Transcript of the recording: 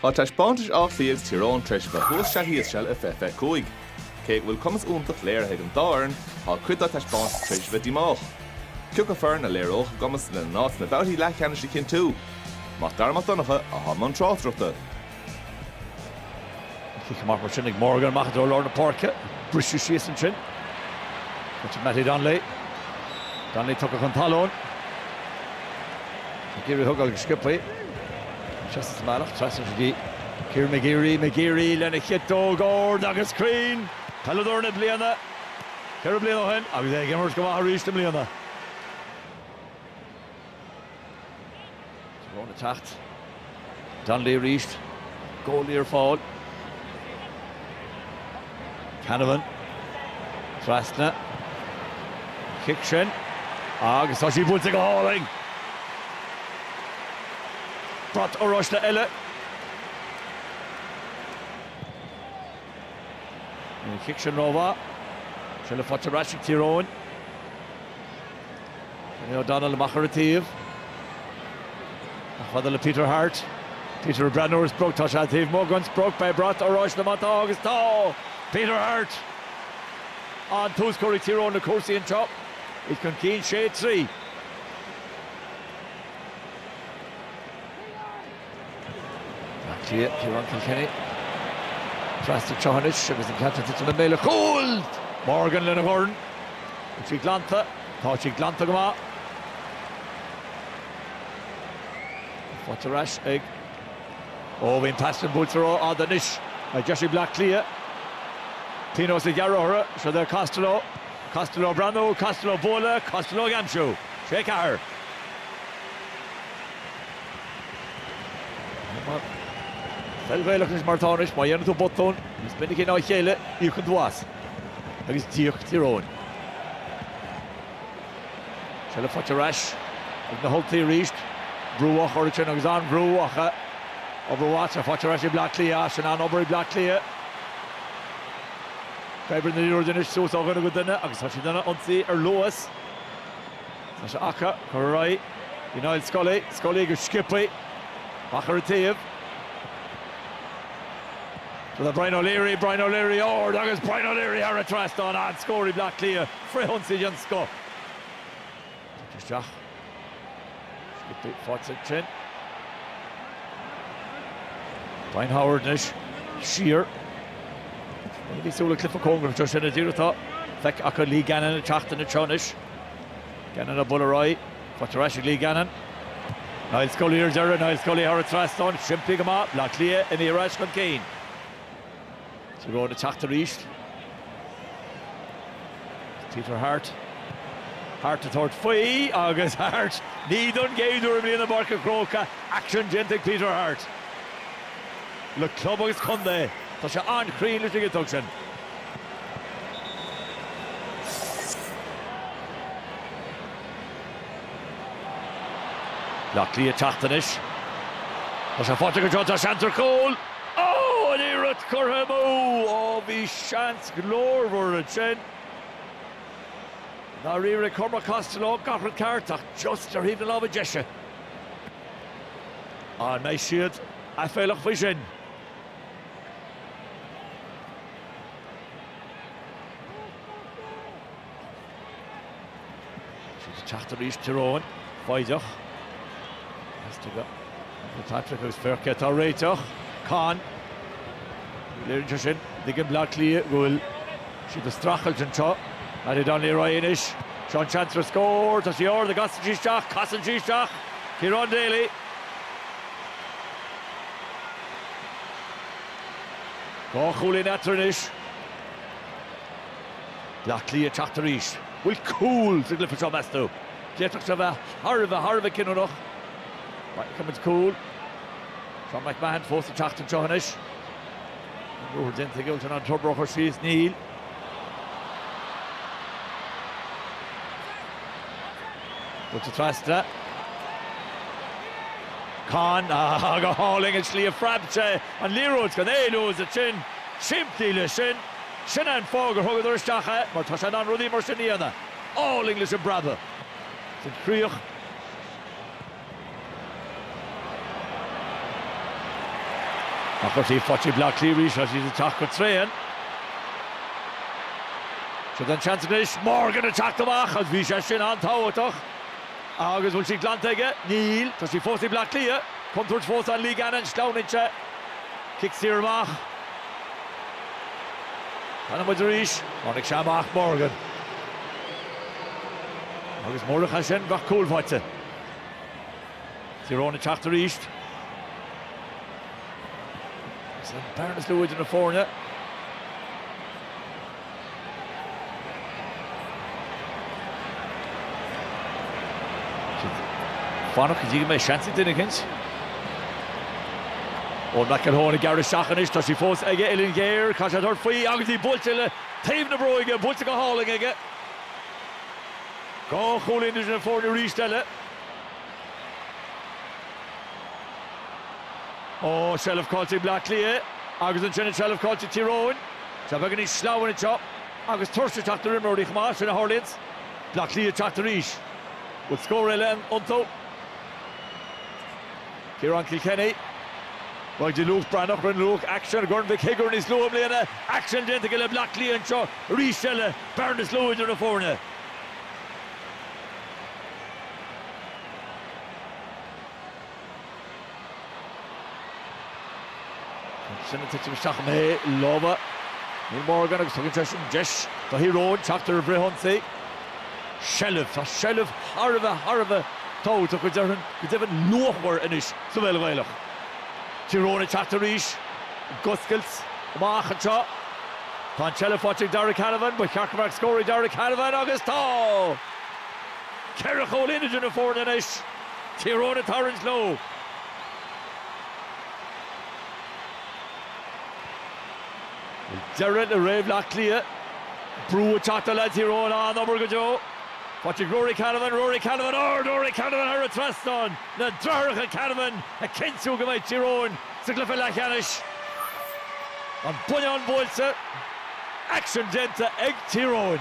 Tá Spórt áfliaigh Tyrone treis ba thuas seathíosail a fefe cúig. Cé bhfuil cumas úntach léir ag an dáin á cuida tá Spórt treis bheith dímách. Ciúg a fearn na léireoch gomas na nát na bháthaí leithcheanna sí cin tú. Má darmach donnacha a hamman tráthreachta. Ciach mar sin ag Morgan machadó lár na parca. Brisú síos an sin. Which Matty Donnelly. Donnelly took a Tyrone. Giri hugag skippi. Just malach trasig di. Kieran McGeary lena chitó gord agus screen. Talador na bliana. Kieran bliana hen. Agus é gimmers go a ríist bliana. Rona tacht. Donnelly ríist. Goal fall. Canavan. Trasna. Kick sin. Agus tá sí búlta go háling. Brat Orosh na Ella. Kick sin Rova. Sin le fáte Rashid Tyrone. O'Donnell le Macharatív. Fadal le Peter Hart. Peter Brannor's broke tá sé tív Morgan's broke by Brat Orosh na mata agus tá. Peter Hart. An túscóirí Tyrone na cúrsaí an chop. It can keen shade 3. Kieran Kilkenny. Trastig Ceannais, agus an cantata to the Mele. Cool! Morgan lena Gordon. She glanta. Thought she glanta go ma. What's a rash egg? Oh, we've passed in Bultero on the niche. Jesse Black clear. Tino's the Garora. So they're Costello. Costello Brando, Costello Bola, Costello Gamshu. Shake her. Felvéilechas Martánis, má dhéanú botón, is minic in á chéile, íoch an dwas. Agus tíoch Tyrone. Se le fáte rais, ag na holtaí ríist, brúach orichin agus an brúacha, ó brúach a fáte rais I Black Cliath, sin an obair I Black Cliath. Feibr na díor dinis sús á gana go duine, agus tá sí duine onsaí luas. Tá sé acha, chu rai, I náil Scully agus skippi, Macharatív. So the Brian O'Leary, or agus Brian O'Leary ar a trast on and score I Black Cliath. Frehon Sijan sco. Just Jack. Skip it, Fox and Chin. Brian Howard nish. Shear. Maybe Sula Cliff of Congress just in a zero thought. Feck Aka Lee Gannon and Chacht and Chonish. Gannon a Bullaroy. Fatarashi Lee Gannon. Niall Scully or Zera, Niall Scully ar a trast on. Shimpy Gama, Black Cliath in the Irash Kane. So go to Ceathrú East. Peter Hart. Hart to third Fui, August Hart. Need ungaidur in the Barca Croca. Action gentle Peter Hart. Look, club is Conde. Tá sé an Crean is the tuction. Black Cliath Ceannais. Tá sé fáte go John Shanter Cole. Oh, and here at Curhamo. Oh, bhí chance glór for it, sin. Now Rira Cormac Costello, Goffred Cartach, just ar hín lá Jesha. And nice shield, a féilech fao sin. Ceathrú East Tyrone, Faideach. Has to go. Patrick was fair ket á réiteach. Khan. Léirin sin, diggin Black Cliath, gúil si the strachel an seo. Matty Donnelly Ryan-ish. Sean Chancellor scored, tá sí or the Gaston Gistach, Cassan Gistach. Kieran Daly. Go Chulin Etrish. Black Cliath Ceathrú East. Will cool to Glyphis on Masto. Ceathrú Sava, Harva Kinnoch. Right, coming to cool. Sean McMahon forced the Ceathrú Ceannais. Roer didn't go to an Torbrocher she's Neil. But to Trasta. Khan, go hauling and Slia Frabche and Leroy's got a lose the chin. Simply listen. Shin and Fogger Hugger the Stacha, but Tashanan Rudi Merceniana. All English and brother. St. Ach go tí fáte blá clírí se sí teach go tréan. Se den chanceis Morgan a teachtamach as bhí sé sin an táhaach. Agus bhfuil sí glantaige, níl, tá sí fósaí blá clia, chun fós an Eoghain sláinite. Kick síarmach. Anna muid ríis, tháinig seamach Morgan. Agus mórach sin bach cúlfáite. Tyrone teach a ríist. San Barnes Lewis in the fórne. Fánach a díga mé seansa duine kins. Ó me can hóna gar seachanis tá sí fós aige Eilín Géir, cá sé thart faoi agus í búilte le taobh na bróige, búilte go háling aige. Gá chólín in the fórne rístelle. Ó Shelf Culty blá clia, agus an sin Shelf Culty Tyrone. Se began í sláin itse, agus tuirse teach the rimróí chumá sin na Harlins. Blá clia teach a ríis. With score eile untó. Ciarán Kilkenny. Well, the Luke Brannoch run Luke action Gordon Vic Higgorn is low Lena action gente gile Black Lee and Shaw Rishelle Barnes low in the forne. Senator to Shach me Lova Morgan agus tugann session Jesh the hero chapter Buaicphointí Shelf Harva tó to go down go even nowhere in is so well Tyrone Ceathrú Guskels Machcha Panchella watching Derek Canavan but Carcamark scoring Derek Canavan agus tá Kerachol in the fornish Tyrone Torrance low Derek the Ray Black clear Brew Chata lads Tyrone on number go watching Rory Canavan her a trust on na Derek Canavan a Kensu go Tyrone Cliath Ceannais an Buaicphointí action denta ag Tyrone